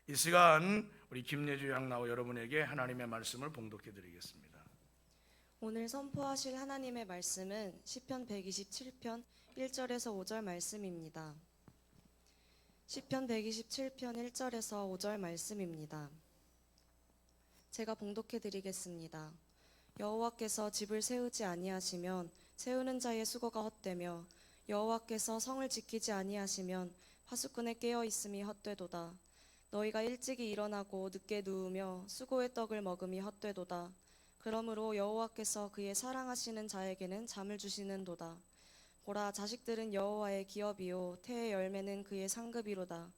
이 시간 우리 김예주 양나오 여러분에게 하나님의 말씀을 봉독해 드리겠습니다. 오늘 선포하실 하나님의 말씀은 시편 127편 1절에서 5절 말씀입니다. 시편 127편 1절에서 5절 말씀입니다. 제가 봉독해 드리겠습니다. 여호와께서 집을 세우지 아니하시면 세우는 자의 수고가 헛되며 여호와께서 성을 지키지 아니하시면 파수꾼의 깨어 있음이 헛되도다. 너희가 일찍이 일어나고 늦게 누우며 수고의 떡을 먹음이 헛되도다. 그러므로 여호와께서 그의 사랑하시는 자에게는 잠을 주시는도다. 보라, 자식들은 여호와의 기업이요 태의 열매는 그의 상급이로다.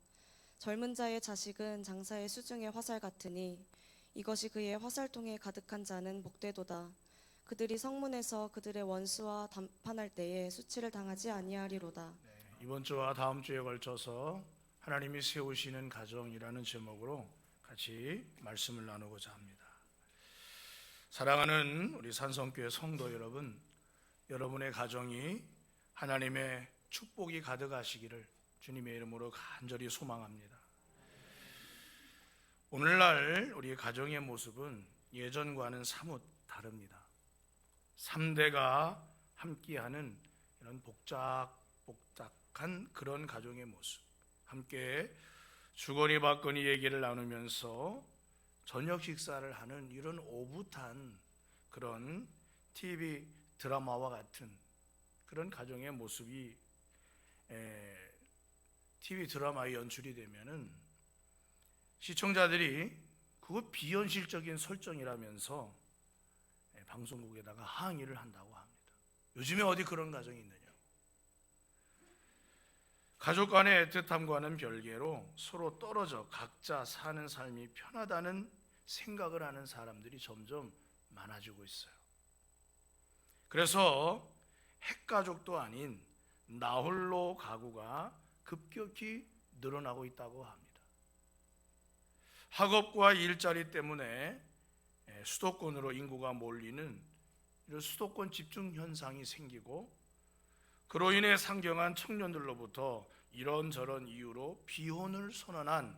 젊은 자의 자식은 장사의 수중의 화살 같으니 이것이 그의 화살통에 가득한 자는 복되도다. 그들이 성문에서 그들의 원수와 담판할 때에 수치를 당하지 아니하리로다. 이번 주와 다음 주에 걸쳐서 하나님이 세우시는 가정이라는 제목으로 같이 말씀을 나누고자 합니다. 사랑하는 우리 산성교회 성도 여러분, 여러분의 가정이 하나님의 축복이 가득하시기를 주님의 이름으로 간절히 소망합니다. 오늘날 우리 가정의 모습은 예전과는 사뭇 다릅니다. 3대가 함께하는 이런 복작복작한 그런 가정의 모습, 함께 주거니 받거니 얘기를 나누면서 저녁 식사를 하는 이런 오붓한 그런 TV 드라마와 같은 그런 가정의 모습이 TV 드라마에 연출이 되면은 시청자들이 그거 비현실적인 설정이라면서 방송국에다가 항의를 한다고 합니다. 요즘에 어디 그런 가정이 있느냐? 가족 간의 애틋함과는 별개로 서로 떨어져 각자 사는 삶이 편하다는 생각을 하는 사람들이 점점 많아지고 있어요. 그래서 핵가족도 아닌 나홀로 가구가 급격히 늘어나고 있다고 합니다. 학업과 일자리 때문에 수도권으로 인구가 몰리는 이런 수도권 집중 현상이 생기고, 그로 인해 상경한 청년들로부터 이런저런 이유로 비혼을 선언한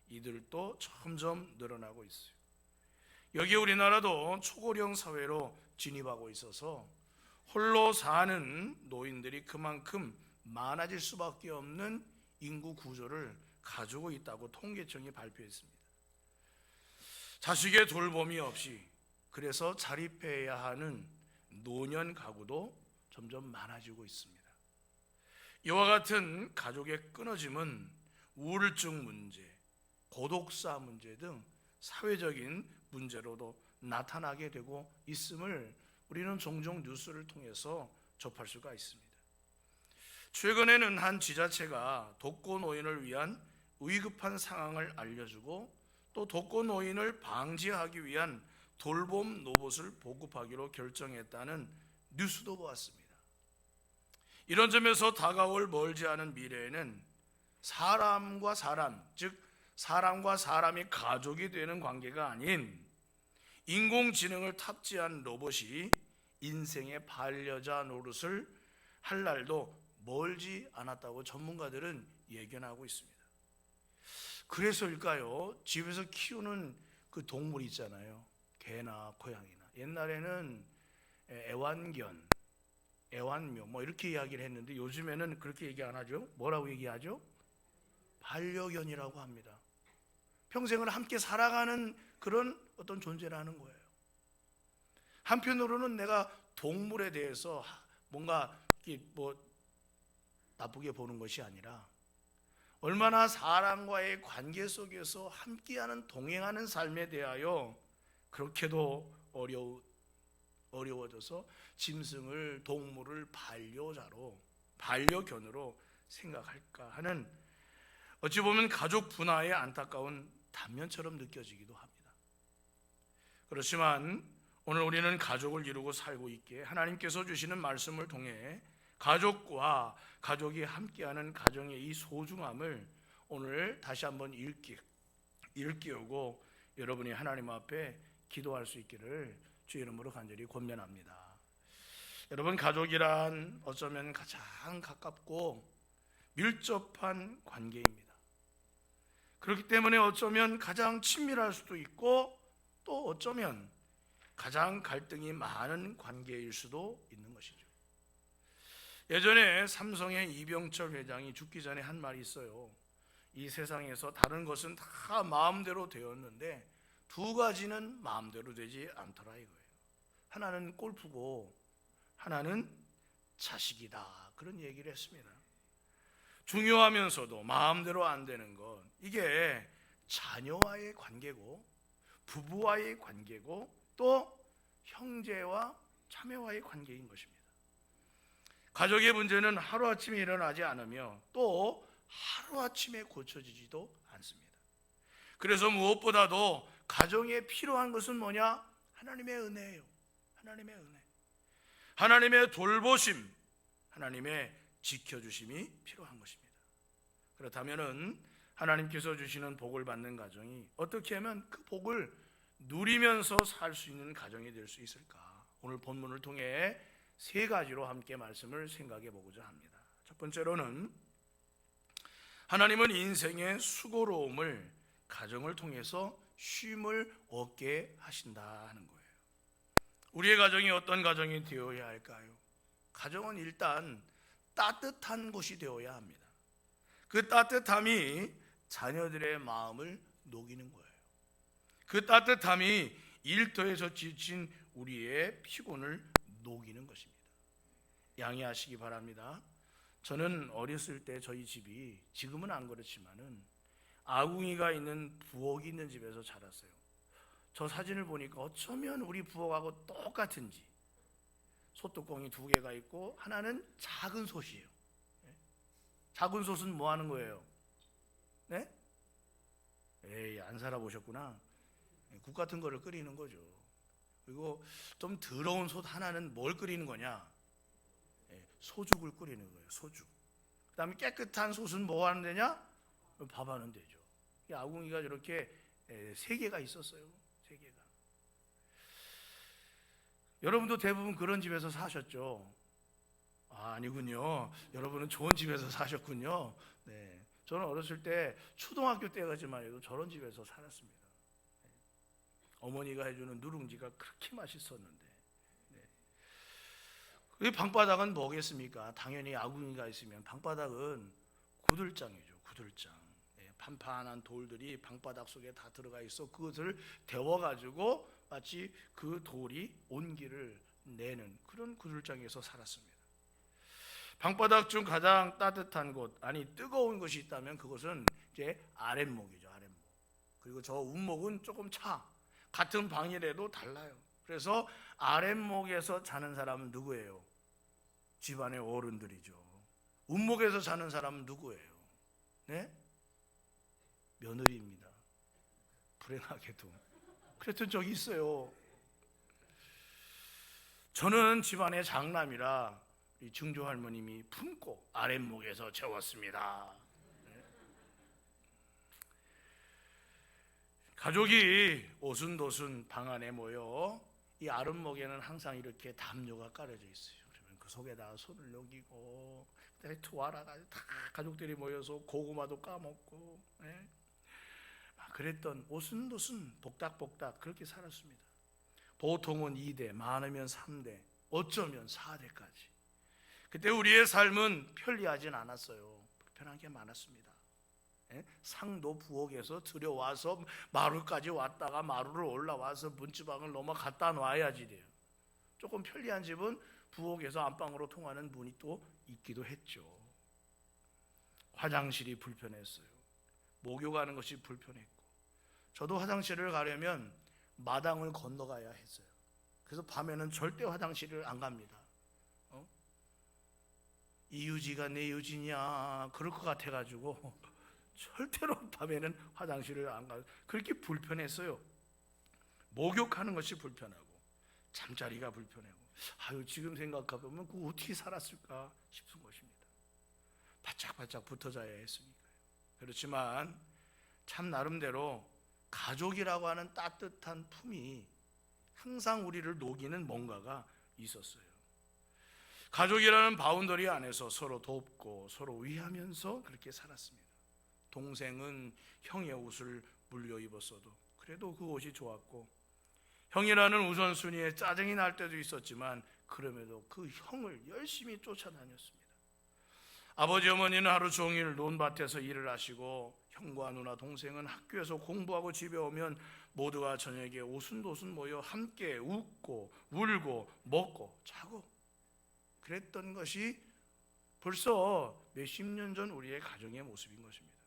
이들도 점점 늘어나고 있어요. 여기에 우리나라도 초고령 사회로 진입하고 있어서 홀로 사는 노인들이 그만큼 많아질 수밖에 없는 인구 구조를 가지고 있다고 통계청이 발표했습니다. 자식의 돌봄이 없이 그래서 자립해야 하는 노년 가구도 점점 많아지고 있습니다. 이와 같은 가족의 끊어짐은 우울증 문제, 고독사 문제 등 사회적인 문제로도 나타나게 되고 있음을 우리는 종종 뉴스를 통해서 접할 수가 있습니다. 최근에는 한 지자체가 독거노인을 위한 위급한 상황을 알려주고 또 독거노인을 방지하기 위한 돌봄 로봇을 보급하기로 결정했다는 뉴스도 보았습니다. 이런 점에서 다가올 멀지 않은 미래에는 사람과 사람, 즉 사람과 사람이 가족이 되는 관계가 아닌 인공지능을 탑재한 로봇이 인생의 반려자 노릇을 할 날도 멀지 않았다고 전문가들은 예견하고 있습니다. 그래서일까요? 집에서 키우는 그 동물 있잖아요. 개나 고양이나. 옛날에는 애완묘 뭐 이렇게 이야기를 했는데 요즘에는 그렇게 얘기 안 하죠. 뭐라고 얘기하죠? 반려견이라고 합니다. 평생을 함께 살아가는 그런 어떤 존재라는 거예요. 한편으로는 내가 동물에 대해서 뭔가 나쁘게 보는 것이 아니라 얼마나 사람과의 관계 속에서 함께하는 동행하는 삶에 대하여 그렇게도 어려워져서 짐승을, 동물을 반려견으로 생각할까 하는, 어찌 보면 가족 분화의 안타까운 단면처럼 느껴지기도 합니다. 그렇지만 오늘 우리는 가족을 이루고 살고 있기에 하나님께서 주시는 말씀을 통해 가족과 가족이 함께하는 가정의 이 소중함을 오늘 다시 한번 일깨우고 여러분이 하나님 앞에 기도할 수 있기를 주의 이름으로 간절히 권면합니다. 여러분, 가족이란 어쩌면 가장 가깝고 밀접한 관계입니다. 그렇기 때문에 어쩌면 가장 친밀할 수도 있고 또 어쩌면 가장 갈등이 많은 관계일 수도 있는 것이죠. 예전에 삼성의 이병철 회장이 죽기 전에 한 말이 있어요. 이 세상에서 다른 것은 다 마음대로 되었는데 두 가지는 마음대로 되지 않더라 이거예요. 하나는 골프고 하나는 자식이다. 그런 얘기를 했습니다. 중요하면서도 마음대로 안 되는 것, 이게 자녀와의 관계고 부부와의 관계고 또 형제와 자매와의 관계인 것입니다. 가족의 문제는 하루아침에 일어나지 않으며 또 하루아침에 고쳐지지도 않습니다. 그래서 무엇보다도 가정에 필요한 것은 뭐냐? 하나님의 은혜예요. 하나님의 은혜, 하나님의 돌보심, 하나님의 지켜주심이 필요한 것입니다. 그렇다면 하나님께서 주시는 복을 받는 가정이 어떻게 하면 그 복을 누리면서 살 수 있는 가정이 될 수 있을까? 오늘 본문을 통해 세 가지로 함께 말씀을 생각해 보고자 합니다. 첫 번째로는 하나님은 인생의 수고로움을 가정을 통해서 쉼을 얻게 하신다 하는 거예요. 우리의 가정이 어떤 가정이 되어야 할까요? 가정은 일단 따뜻한 곳이 되어야 합니다. 그 따뜻함이 자녀들의 마음을 녹이는 거예요. 그 따뜻함이 일터에서 지친 우리의 피곤을 녹이는 것입니다. 양해하시기 바랍니다. 저는 어렸을 때 저희 집이, 지금은 안 그렇지만은 아궁이가 있는 부엌이 있는 집에서 자랐어요. 저 사진을 보니까 어쩌면 우리 부엌하고 똑같은지, 솥뚜껑이 두 개가 있고 하나는 작은 솥이에요. 작은 솥은 뭐 하는 거예요? 네? 에이, 안 살아보셨구나. 국 같은 거를 끓이는 거죠. 그리고 좀 더러운 솥 하나는 뭘 끓이는 거냐? 소죽을 끓이는 거예요. 소죽. 그 다음에 깨끗한 솥은 뭐 하는 데냐? 밥 하는 데죠. 이 아궁이가 저렇게 세 개가 있었어요. 세 개가. 여러분도 대부분 그런 집에서 사셨죠? 아니군요. 여러분은 좋은 집에서 사셨군요. 네. 저는 어렸을 때 초등학교 때까지만 해도 저런 집에서 살았습니다. 어머니가 해주는 누룽지가 그렇게 맛있었는데, 이 방바닥은 뭐겠습니까? 당연히 아궁이가 있으면 방바닥은 구들장이죠. 구들장. 판판한 돌들이 방바닥 속에 다 들어가 있어 그것을 데워가지고 마치 그 돌이 온기를 내는 그런 구들장에서 살았습니다. 방바닥 중 가장 따뜻한 곳, 아니 뜨거운 것이 있다면 그것은 이제 아랫목이죠. 아랫목. 그리고 저 윗목은 조금 같은 방이라도 달라요. 그래서 아랫목에서 자는 사람은 누구예요? 집안의 어른들이죠. 윗목에서 자는 사람은 누구예요? 네? 며느리입니다. 불행하게도 그랬던 적이 있어요. 저는 집안의 장남이라 이 증조 할머님이 품고 아랫목에서 재웠습니다. 가족이 오순도순 방 안에 모여 이 아랫목에는 항상 이렇게 담요가 깔아져 있어요. 그러면 그 속에다 손을 녹이고 투하라가 다 가족들이 모여서 고구마도 까먹고, 그랬던 오순도순 복닥복닥 그렇게 살았습니다. 보통은 2대, 많으면 3대, 어쩌면 4대까지. 그때 우리의 삶은 편리하진 않았어요. 불편한 게 많았습니다. 상도 부엌에서 들여와서 마루까지 왔다가 마루를 올라와서 문지방을 넘어 갖다 놔야지 돼요. 조금 편리한 집은 부엌에서 안방으로 통하는 문이 또 있기도 했죠. 화장실이 불편했어요. 목욕 가는 것이 불편했고, 저도 화장실을 가려면 마당을 건너가야 했어요. 그래서 밤에는 절대 화장실을 안 갑니다. 이유지가 내 유지냐 그럴 것 같아가지고 절대로 밤에는 화장실을 안 가요. 그렇게 불편했어요. 목욕하는 것이 불편하고 잠자리가 불편하고, 지금 생각해보면 그 어떻게 살았을까 싶은 것입니다. 바짝바짝 붙어 자야 했으니까요. 그렇지만 참 나름대로 가족이라고 하는 따뜻한 품이 항상 우리를 녹이는 뭔가가 있었어요. 가족이라는 바운더리 안에서 서로 돕고 서로 위하면서 그렇게 살았습니다. 동생은 형의 옷을 물려 입었어도 그래도 그 옷이 좋았고, 형이라는 우선순위에 짜증이 날 때도 있었지만 그럼에도 그 형을 열심히 쫓아다녔습니다. 아버지 어머니는 하루 종일 논밭에서 일을 하시고, 형과 누나 동생은 학교에서 공부하고 집에 오면 모두가 저녁에 오순도순 모여 함께 웃고 울고 먹고 자고, 그랬던 것이 벌써 몇십 년 전 우리의 가정의 모습인 것입니다.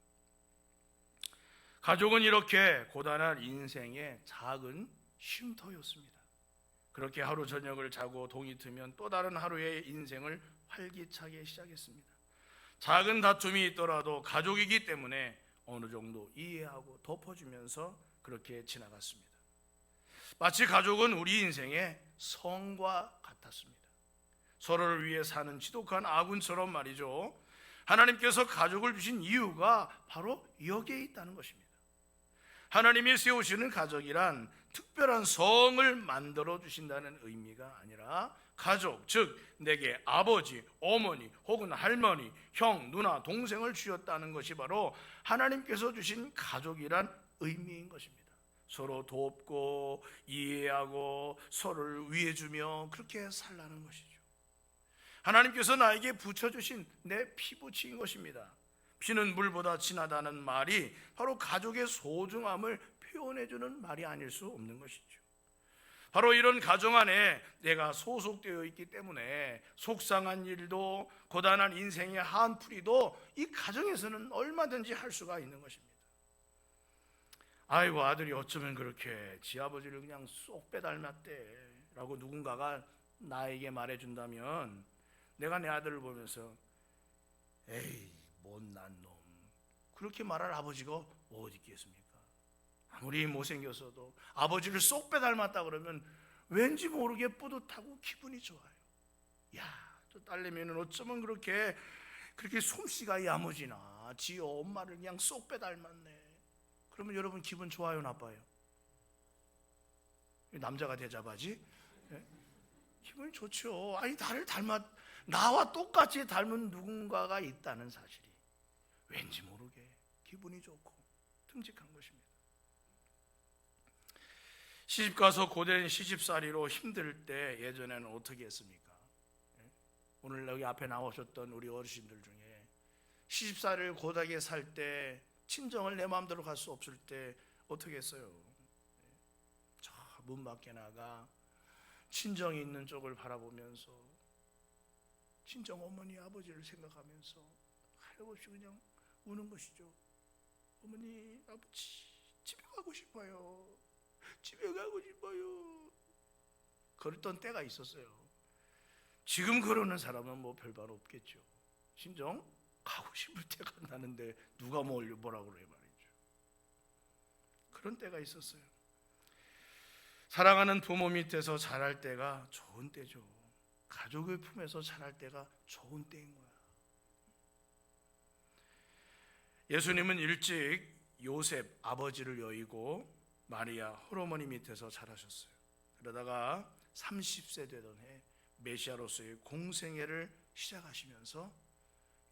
가족은 이렇게 고단한 인생의 작은 쉼터였습니다. 그렇게 하루 저녁을 자고 동이 트면 또 다른 하루의 인생을 활기차게 시작했습니다. 작은 다툼이 있더라도 가족이기 때문에 어느 정도 이해하고 덮어주면서 그렇게 지나갔습니다. 마치 가족은 우리 인생의 성과 같았습니다. 서로를 위해 사는 지독한 아군처럼 말이죠. 하나님께서 가족을 주신 이유가 바로 여기에 있다는 것입니다. 하나님이 세우시는 가족이란 특별한 성을 만들어 주신다는 의미가 아니라, 가족, 즉 내게 아버지, 어머니 혹은 할머니, 형, 누나, 동생을 주셨다는 것이 바로 하나님께서 주신 가족이란 의미인 것입니다. 서로 돕고 이해하고 서로를 위해주며 그렇게 살라는 것이죠. 하나님께서 나에게 붙여주신 내 피부치인 것입니다. 피는 물보다 진하다는 말이 바로 가족의 소중함을 표현해주는 말이 아닐 수 없는 것이죠. 바로 이런 가정 안에 내가 소속되어 있기 때문에 속상한 일도 고단한 인생의 한풀이도 이 가정에서는 얼마든지 할 수가 있는 것입니다. 아이고, 아들이 어쩌면 그렇게 지 아버지를 그냥 쏙 빼닮았대 라고 누군가가 나에게 말해준다면, 내가 내 아들을 보면서 에이 못난 놈, 그렇게 말할 아버지가 어디 있겠습니까? 아무리 못생겼어도 아버지를 쏙 빼닮았다 그러면 왠지 모르게 뿌듯하고 기분이 좋아요. 야, 저 딸내미는 어쩌면 그렇게 솜씨가 야무지나, 지 엄마를 그냥 쏙 빼닮았네. 그러면 여러분 기분 좋아요, 나빠요? 남자가 대잡하지? 네? 기분이 좋죠. 아니, 나와 똑같이 닮은 누군가가 있다는 사실이 왠지 모르게 기분이 좋고 듬직한 것입니다. 시집가서 고된 시집살이로 힘들 때 예전에는 어떻게 했습니까? 오늘 여기 앞에 나오셨던 우리 어르신들 중에 시집살이를 고되게 살 때, 친정을 내 마음대로 갈 수 없을 때 어떻게 했어요? 저 문 밖에 나가 친정이 있는 쪽을 바라보면서 친정 어머니 아버지를 생각하면서 하염없이 그냥 우는 것이죠. 어머니 아버지, 집에 가고 싶어요. 집에 가고 싶어요. 그랬던 때가 있었어요. 지금 그러는 사람은 뭐 별반 없겠죠. 친정 가고 싶을 때가 나는데 누가 뭐라고 그래 말이죠. 그런 때가 있었어요. 사랑하는 부모 밑에서 자랄 때가 좋은 때죠. 가족의 품에서 자랄 때가 좋은 때인 거야. 예수님은 일찍 요셉 아버지를 여의고 마리아 홀어머니 밑에서 자라셨어요. 그러다가 30세 되던 해 메시아로서의 공생애를 시작하시면서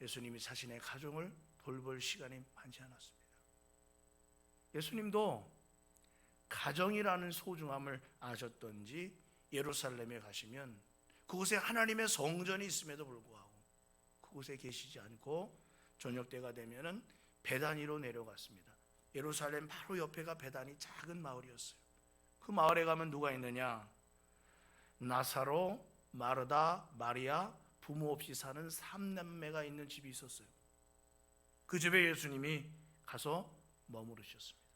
예수님이 자신의 가정을 돌볼 시간이 많지 않았습니다. 예수님도 가정이라는 소중함을 아셨던지 예루살렘에 가시면 그곳에 하나님의 성전이 있음에도 불구하고 그곳에 계시지 않고 저녁 때가 되면은 베다니로 내려갔습니다. 예루살렘 바로 옆에가 베다니 작은 마을이었어요. 그 마을에 가면 누가 있느냐? 나사로, 마르다, 마리아, 부모 없이 사는 3남매가 있는 집이 있었어요. 그 집에 예수님이 가서 머무르셨습니다.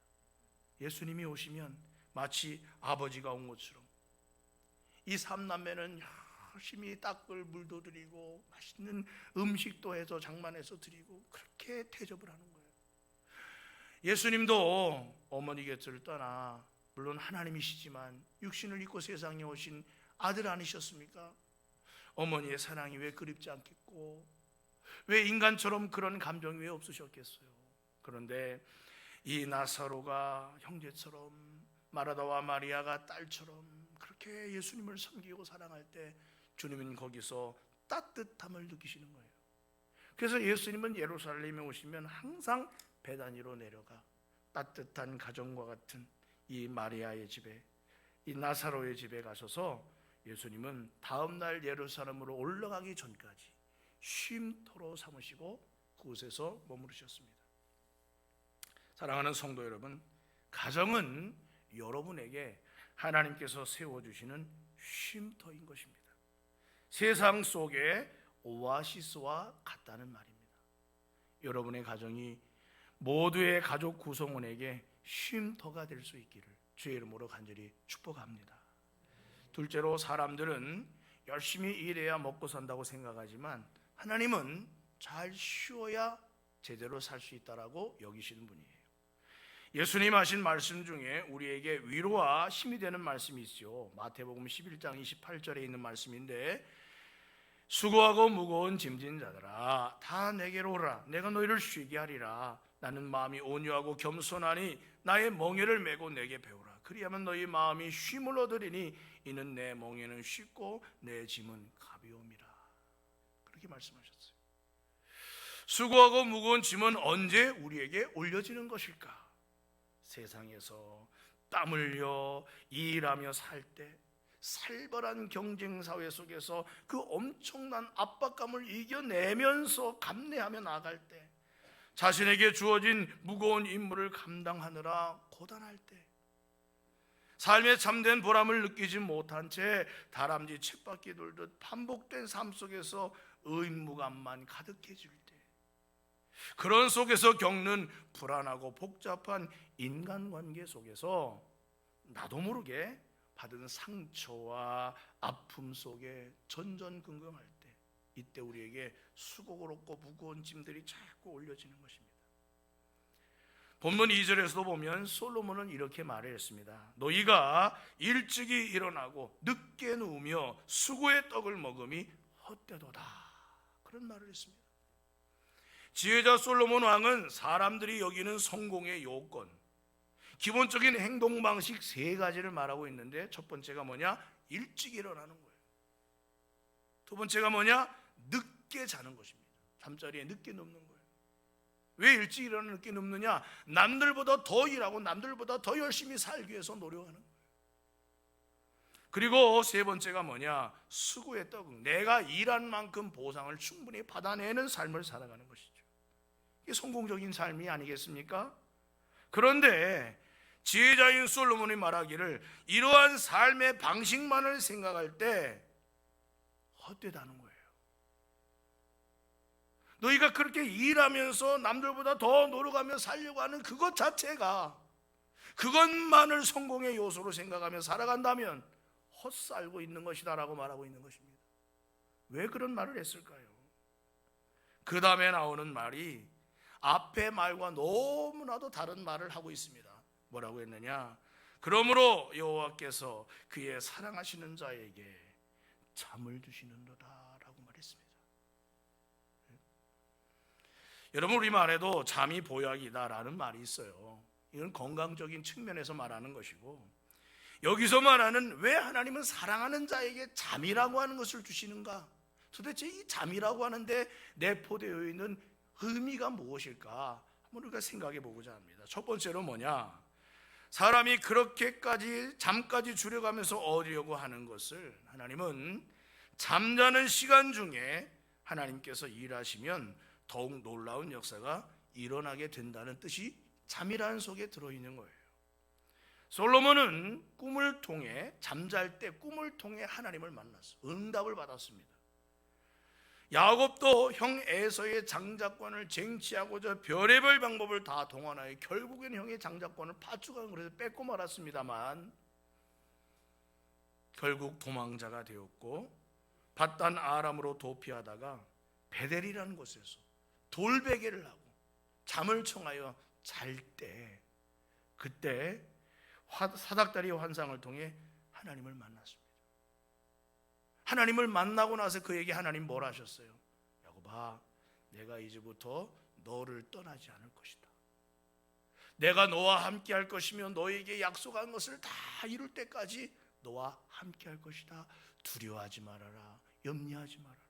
예수님이 오시면 마치 아버지가 온 것처럼 이 3남매는 열심히 닦을 물도 드리고 맛있는 음식도 해서 장만해서 드리고 그렇게 대접을 하는 거예요. 예수님도 어머니 곁을 떠나, 물론 하나님이시지만 육신을 입고 세상에 오신 아들 아니셨습니까? 어머니의 사랑이 왜 그립지 않겠고, 왜 인간처럼 그런 감정이 왜 없으셨겠어요? 그런데 이 나사로가 형제처럼, 마르다와 마리아가 딸처럼 그렇게 예수님을 섬기고 사랑할 때 주님은 거기서 따뜻함을 느끼시는 거예요. 그래서 예수님은 예루살렘에 오시면 항상 베다니로 내려가 따뜻한 가정과 같은 이 마리아의 집에, 이 나사로의 집에 가셔서 예수님은 다음 날 예루살렘으로 올라가기 전까지 쉼터로 삼으시고 그곳에서 머무르셨습니다. 사랑하는 성도 여러분, 가정은 여러분에게 하나님께서 세워주시는 쉼터인 것입니다. 세상 속의 오아시스와 같다는 말입니다. 여러분의 가정이 모두의 가족 구성원에게 쉼터가 될 수 있기를 주의 이름으로 간절히 축복합니다. 둘째로, 사람들은 열심히 일해야 먹고 산다고 생각하지만 하나님은 잘 쉬어야 제대로 살 수 있다라고 여기시는 분이에요. 예수님 하신 말씀 중에 우리에게 위로와 힘이 되는 말씀이 있죠. 마태복음 11장 28절에 있는 말씀인데, 수고하고 무거운 짐진 자들아 다 내게로 오라. 내가 너희를 쉬게 하리라. 나는 마음이 온유하고 겸손하니 나의 멍에를 메고 내게 배우라. 그리하면 너희 마음이 쉼을 얻으리니 이는 내 멍에는 쉽고 내 짐은 가벼움이라. 그렇게 말씀하셨어요. 수고하고 무거운 짐은 언제 우리에게 올려지는 것일까? 세상에서 땀 흘려 일하며 살 때, 살벌한 경쟁 사회 속에서 그 엄청난 압박감을 이겨내면서 감내하며 나아갈 때, 자신에게 주어진 무거운 임무를 감당하느라 고단할 때, 삶의 참된 보람을 느끼지 못한 채 다람쥐 쳇바퀴 돌듯 반복된 삶 속에서 의무감만 가득해질 때, 그런 속에서 겪는 불안하고 복잡한 인간관계 속에서 나도 모르게 받은 상처와 아픔 속에 전전긍긍할 때, 이때 우리에게 수고롭고 무거운 짐들이 자꾸 올려지는 것입니다. 본문 2절에서도 보면 솔로몬은 이렇게 말을 했습니다. 너희가 일찍이 일어나고 늦게 누우며 수고의 떡을 먹음이 헛되도다. 그런 말을 했습니다. 지혜자 솔로몬 왕은 사람들이 여기는 성공의 요건, 기본적인 행동 방식 세 가지를 말하고 있는데, 첫 번째가 뭐냐? 일찍 일어나는 거예요. 두 번째가 뭐냐? 늦게 자는 것입니다. 잠자리에 늦게 눕는 거예요. 왜 일찍 일어나 늦게 눕느냐? 남들보다 더 일하고 남들보다 더 열심히 살기 위해서 노력하는 거예요. 그리고 세 번째가 뭐냐? 수고의 떡, 내가 일한 만큼 보상을 충분히 받아내는 삶을 살아가는 것이죠. 이게 성공적인 삶이 아니겠습니까? 그런데 지혜자인 솔로몬이 말하기를 이러한 삶의 방식만을 생각할 때 헛되다는 거예요. 너희가 그렇게 일하면서 남들보다 더 노력하며 살려고 하는 그것 자체가, 그것만을 성공의 요소로 생각하며 살아간다면 헛살고 있는 것이다 라고 말하고 있는 것입니다. 왜 그런 말을 했을까요? 그 다음에 나오는 말이 앞의 말과 너무나도 다른 말을 하고 있습니다. 뭐라고 했느냐? 그러므로 여호와께서 그의 사랑하시는 자에게 잠을 주시는도다 라고 말했습니다. 여러분, 우리 말에도 잠이 보약이다 라는 말이 있어요. 이건 건강적인 측면에서 말하는 것이고, 여기서 말하는 왜 하나님은 사랑하는 자에게 잠이라고 하는 것을 주시는가? 도대체 이 잠이라고 하는데 내포되어 있는 의미가 무엇일까? 한번 우리가 생각해 보고자 합니다. 첫 번째로 뭐냐? 사람이 그렇게까지 잠까지 줄여가면서 얻으려고 하는 것을, 하나님은 잠자는 시간 중에 하나님께서 일하시면 더욱 놀라운 역사가 일어나게 된다는 뜻이 잠이라는 속에 들어있는 거예요. 솔로몬은 꿈을 통해, 잠잘 때 꿈을 통해 하나님을 만났어요. 응답을 받았습니다. 야곱도 형 에서의 장자권을 쟁취하고자 별의별 방법을 다 동원하여 결국엔 형의 장자권을 파주간 그래서 뺏고 말았습니다만, 결국 도망자가 되었고 밧단 아람으로 도피하다가 베델이라는 곳에서 돌베개를 하고 잠을 청하여 잘 때, 그때 사닥다리 환상을 통해 하나님을 만났습니다. 하나님을 만나고 나서 그에게 하나님 뭘 하셨어요? 야곱아, 내가 이제부터 너를 떠나지 않을 것이다. 내가 너와 함께 할 것이며 너에게 약속한 것을 다 이룰 때까지 너와 함께 할 것이다. 두려워하지 말아라. 염려하지 말아라.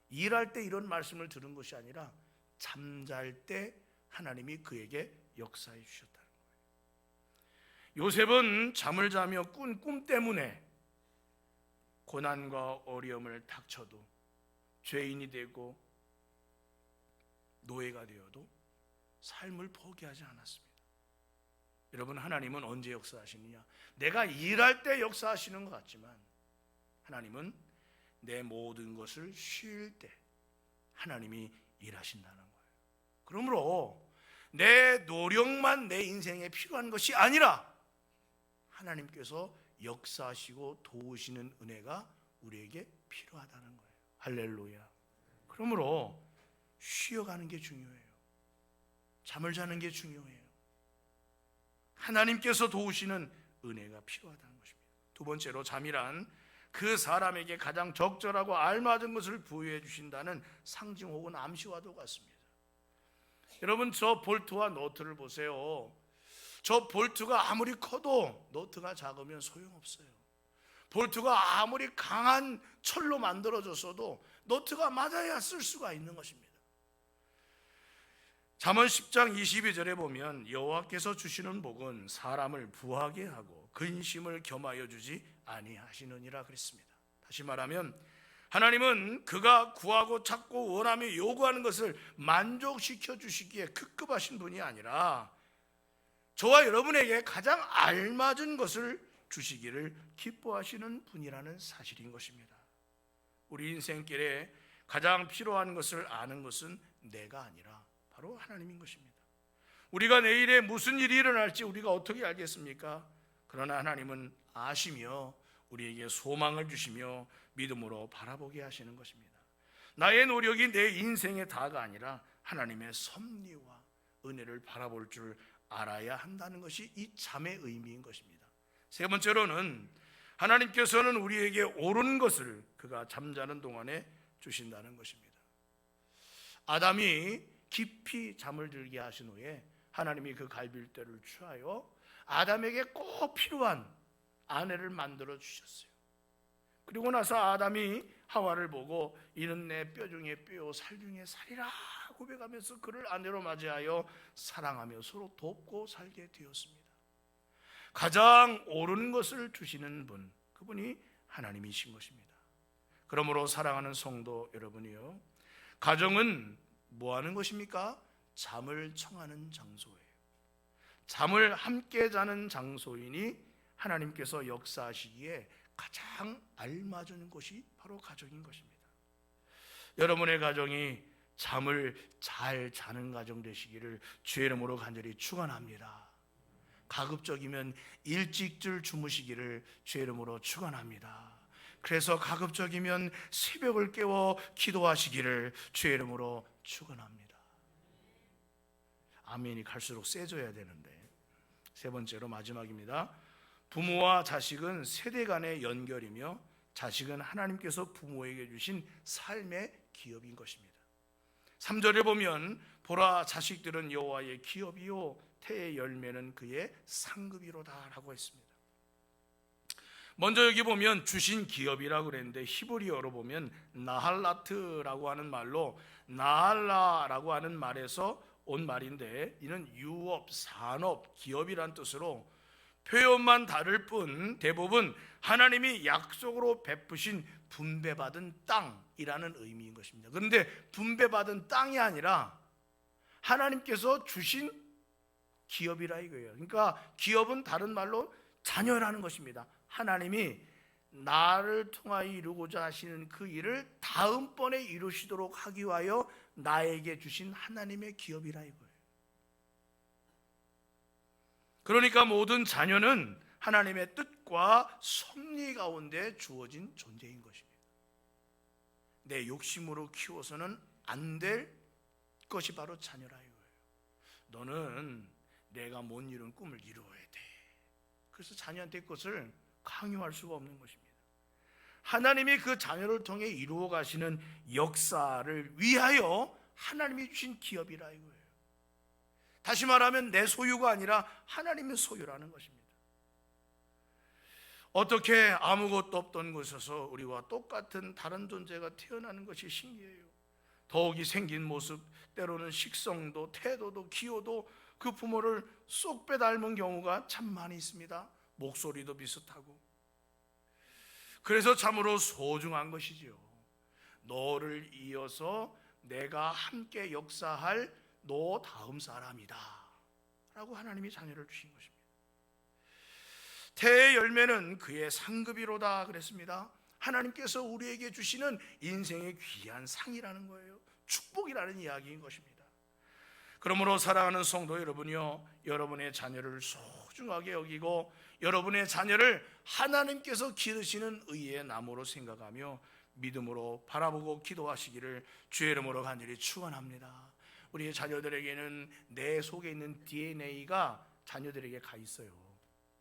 일할 때 이런 말씀을 들은 것이 아니라 잠잘 때 하나님이 그에게 역사해 주셨다는 거예요. 요셉은 잠을 자며 꾼 꿈 때문에 고난과 어려움을 닥쳐도 죄인이 되고 노예가 되어도 삶을 포기하지 않았습니다. 여러분, 하나님은 언제 역사하시느냐? 내가 일할 때 역사하시는 것 같지만 하나님은 내 모든 것을 쉴 때 하나님이 일하신다는 거예요. 그러므로 내 노력만 내 인생에 필요한 것이 아니라 하나님께서 역사하시고 도우시는 은혜가 우리에게 필요하다는 거예요. 할렐루야. 그러므로 쉬어가는 게 중요해요. 잠을 자는 게 중요해요. 하나님께서 도우시는 은혜가 필요하다는 것입니다. 두 번째로, 잠이란 그 사람에게 가장 적절하고 알맞은 것을 부여해 주신다는 상징 혹은 암시와도 같습니다. 여러분, 저 볼트와 너트를 보세요. 저 볼트가 아무리 커도 너트가 작으면 소용없어요. 볼트가 아무리 강한 철로 만들어졌어도 너트가 맞아야 쓸 수가 있는 것입니다. 잠언 10장 22절에 보면 여호와께서 주시는 복은 사람을 부하게 하고 근심을 겸하여 주지 아니하시느니라 그랬습니다. 다시 말하면 하나님은 그가 구하고 찾고 원하며 요구하는 것을 만족시켜 주시기에 급급하신 분이 아니라 저와 여러분에게 가장 알맞은 것을 주시기를 기뻐하시는 분이라는 사실인 것입니다. 우리 인생길에 가장 필요한 것을 아는 것은 내가 아니라 바로 하나님인 것입니다. 우리가 내일에 무슨 일이 일어날지 우리가 어떻게 알겠습니까? 그러나 하나님은 아시며 우리에게 소망을 주시며 믿음으로 바라보게 하시는 것입니다. 나의 노력이 내 인생의 다가 아니라 하나님의 섭리와 은혜를 바라볼 줄 알아야 한다는 것이 이 잠의 의미인 것입니다. 세 번째로는 하나님께서는 우리에게 옳은 것을 그가 잠자는 동안에 주신다는 것입니다. 아담이 깊이 잠을 들게 하신 후에 하나님이 그 갈빗대를 취하여 아담에게 꼭 필요한 아내를 만들어 주셨어요. 그리고 나서 아담이 하와를 보고 이는 내 뼈 중에 뼈요 살 중에 살이라 고백하면서 그를 아내로 맞이하여 사랑하며 서로 돕고 살게 되었습니다. 가장 옳은 것을 주시는 분, 그분이 하나님이신 것입니다. 그러므로 사랑하는 성도 여러분이요, 가정은 뭐 하는 것입니까? 잠을 청하는 장소예요. 잠을 함께 자는 장소이니 하나님께서 역사하시기에 가장 알맞은 곳이 바로 가정인 것입니다. 여러분의 가정이 잠을 잘 자는 가정 되시기를 주의 이름으로 간절히 축원합니다. 가급적이면 일찍들 주무시기를 주의 이름으로 축원합니다. 그래서 가급적이면 새벽을 깨워 기도하시기를 주의 이름으로 축원합니다. 아멘이 갈수록 세져야 되는데. 세 번째로 마지막입니다. 부모와 자식은 세대 간의 연결이며 자식은 하나님께서 부모에게 주신 삶의 기업인 것입니다. 3절에 보면 보라 자식들은 여호와의 기업이요 태의 열매는 그의 상급이로다 라고 했습니다. 먼저 여기 보면 주신 기업이라고 그랬는데 히브리어로 보면 나할라트라고 하는 말로 나할라라고 하는 말에서 온 말인데 이는 유업, 산업, 기업이란 뜻으로 표현만 다를 뿐 대부분 하나님이 약속으로 베푸신 분배받은 땅이라는 의미인 것입니다. 그런데 분배받은 땅이 아니라 하나님께서 주신 기업이라 이거예요. 그러니까 기업은 다른 말로 자녀라는 것입니다. 하나님이 나를 통하여 이루고자 하시는 그 일을 다음번에 이루시도록 하기 위하여 나에게 주신 하나님의 기업이라 이거예요. 그러니까 모든 자녀는 하나님의 뜻과 섭리 가운데 주어진 존재인 것입니다. 내 욕심으로 키워서는 안 될 것이 바로 자녀라 이거예요. 너는 내가 못 이룬 꿈을 이루어야 돼. 그래서 자녀한테 그것을 강요할 수가 없는 것입니다. 하나님이 그 자녀를 통해 이루어 가시는 역사를 위하여 하나님이 주신 기업이라 이거예요. 다시 말하면 내 소유가 아니라 하나님의 소유라는 것입니다. 어떻게 아무것도 없던 곳에서 우리와 똑같은 다른 존재가 태어나는 것이 신기해요. 더욱이 생긴 모습, 때로는 식성도 태도도 기호도 그 부모를 쏙 빼닮은 경우가 참 많이 있습니다. 목소리도 비슷하고. 그래서 참으로 소중한 것이지요. 너를 이어서 내가 함께 역사할 너 다음 사람이다 라고 하나님이 자녀를 주신 것입니다. 태의 열매는 그의 상급이로다 그랬습니다. 하나님께서 우리에게 주시는 인생의 귀한 상이라는 거예요. 축복이라는 이야기인 것입니다. 그러므로 사랑하는 성도 여러분이요, 여러분의 자녀를 소중하게 여기고 여러분의 자녀를 하나님께서 기르시는 의의 나무로 생각하며 믿음으로 바라보고 기도하시기를 주의 이름으로 간절히 축원합니다. 우리의 자녀들에게는 내 속에 있는 DNA가 자녀들에게 가 있어요.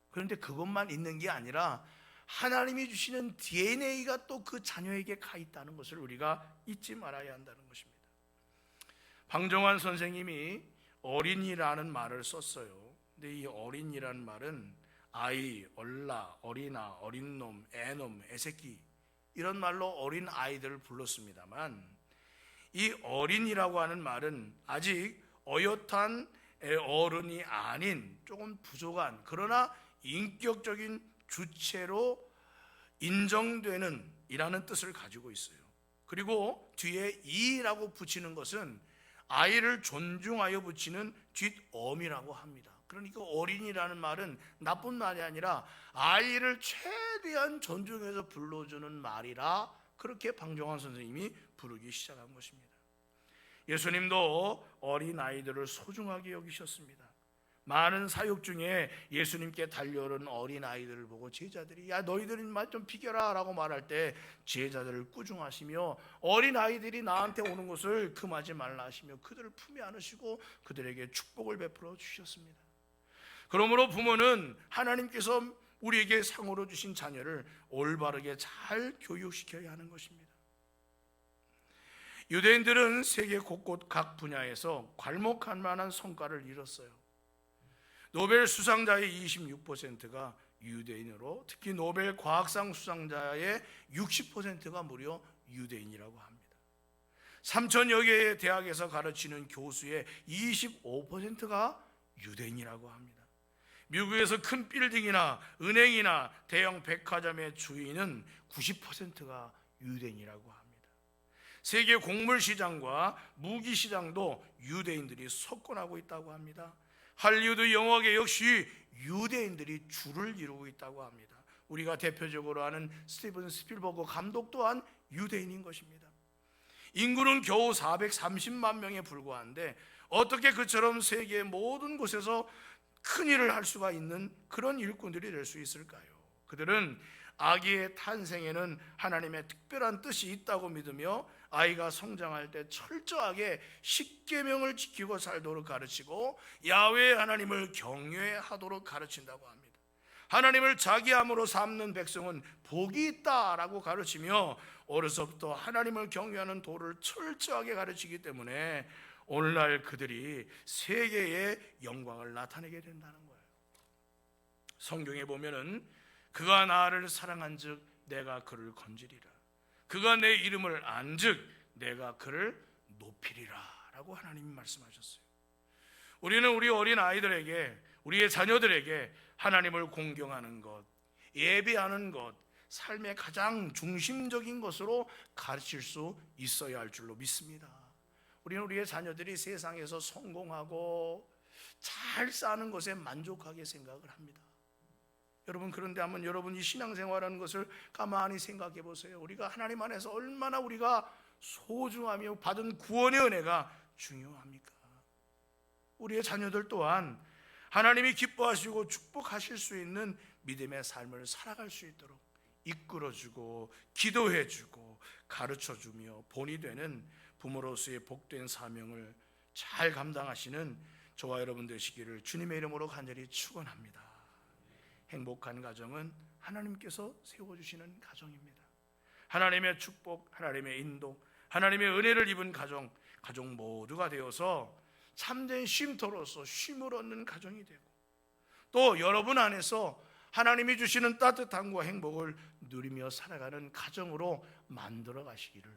그런데 그것만 있는 게 아니라 하나님이 주시는 DNA가 또 그 자녀에게 가 있다는 것을 우리가 잊지 말아야 한다는 것입니다. 방정환 선생님이 어린이라는 말을 썼어요. 근데 이 어린이라는 말은 아이, 얼라, 어린아, 어린놈, 애놈, 애새끼 이런 말로 어린 아이들을 불렀습니다만, 이 어린이라고 하는 말은 아직 어엿한 어른이 아닌 조금 부족한, 그러나 인격적인 주체로 인정되는 이라는 뜻을 가지고 있어요. 그리고 뒤에 이라고 붙이는 것은 아이를 존중하여 붙이는 뒷어미라고 합니다. 그러니까 어린이라는 말은 나쁜 말이 아니라 아이를 최대한 존중해서 불러주는 말이라, 그렇게 방정환 선생님이 부르기 시작한 것입니다. 예수님도 어린아이들을 소중하게 여기셨습니다. 많은 사역 중에 예수님께 달려오는 어린아이들을 보고 제자들이 야 너희들은 말 좀 비켜라 라고 말할 때 제자들을 꾸중하시며 어린아이들이 나한테 오는 것을 금하지 말라 하시며 그들을 품에 안으시고 그들에게 축복을 베풀어 주셨습니다. 그러므로 부모는 하나님께서 우리에게 상으로 주신 자녀를 올바르게 잘 교육시켜야 하는 것입니다. 유대인들은 세계 곳곳 각 분야에서 괄목할 만한 성과를 이뤘어요. 노벨 수상자의 26%가 유대인으로, 특히 노벨 과학상 수상자의 60%가 무려 유대인이라고 합니다. 3,000여 개의 대학에서 가르치는 교수의 25%가 유대인이라고 합니다. 미국에서 큰 빌딩이나 은행이나 대형 백화점의 주인은 90%가 유대인이라고 합니다. 세계 곡물 시장과 무기 시장도 유대인들이 석권하고 있다고 합니다. 할리우드 영화계 역시 유대인들이 주를 이루고 있다고 합니다. 우리가 대표적으로 아는 스티븐 스필버그 감독 또한 유대인인 것입니다. 인구는 겨우 430만 명에 불과한데 어떻게 그처럼 세계 모든 곳에서 큰 일을 할 수가 있는 그런 일꾼들이 될 수 있을까요? 그들은 아기의 탄생에는 하나님의 특별한 뜻이 있다고 믿으며 아이가 성장할 때 철저하게 십계명을 지키고 살도록 가르치고 야훼 하나님을 경외하도록 가르친다고 합니다. 하나님을 자기 암으로 삼는 백성은 복이 있다라고 가르치며 어려서부터 하나님을 경외하는 도를 철저하게 가르치기 때문에 오늘날 그들이 세계의 영광을 나타내게 된다는 거예요. 성경에 보면은 그가 나를 사랑한즉 내가 그를 건지리라, 그가 내 이름을 안즉 내가 그를 높이리라 라고 하나님이 말씀하셨어요. 우리는 우리 어린 아이들에게, 우리의 자녀들에게 하나님을 공경하는 것, 예배하는 것, 삶의 가장 중심적인 것으로 가르칠 수 있어야 할 줄로 믿습니다. 우리는 우리의 자녀들이 세상에서 성공하고 잘 사는 것에 만족하게 생각을 합니다. 여러분, 그런데 한번 여러분이 신앙생활하는 것을 가만히 생각해 보세요. 우리가 하나님 안에서 얼마나 우리가 소중하며 받은 구원의 은혜가 중요합니까? 우리의 자녀들 또한 하나님이 기뻐하시고 축복하실 수 있는 믿음의 삶을 살아갈 수 있도록 이끌어주고 기도해주고 가르쳐주며 본이 되는 부모로서의 복된 사명을 잘 감당하시는 저와 여러분 되시기를 주님의 이름으로 간절히 축원합니다. 행복한 가정은 하나님께서 세워주시는 가정입니다. 하나님의 축복, 하나님의 인도, 하나님의 은혜를 입은 가정 모두가 되어서 참된 쉼터로서 쉼을 얻는 가정이 되고, 또 여러분 안에서 하나님이 주시는 따뜻함과 행복을 누리며 살아가는 가정으로 만들어 가시기를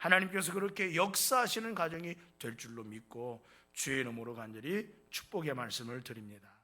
하나님께서 그렇게 역사하시는 가정이 될 줄로 믿고 주의 이름으로 간절히 축복의 말씀을 드립니다.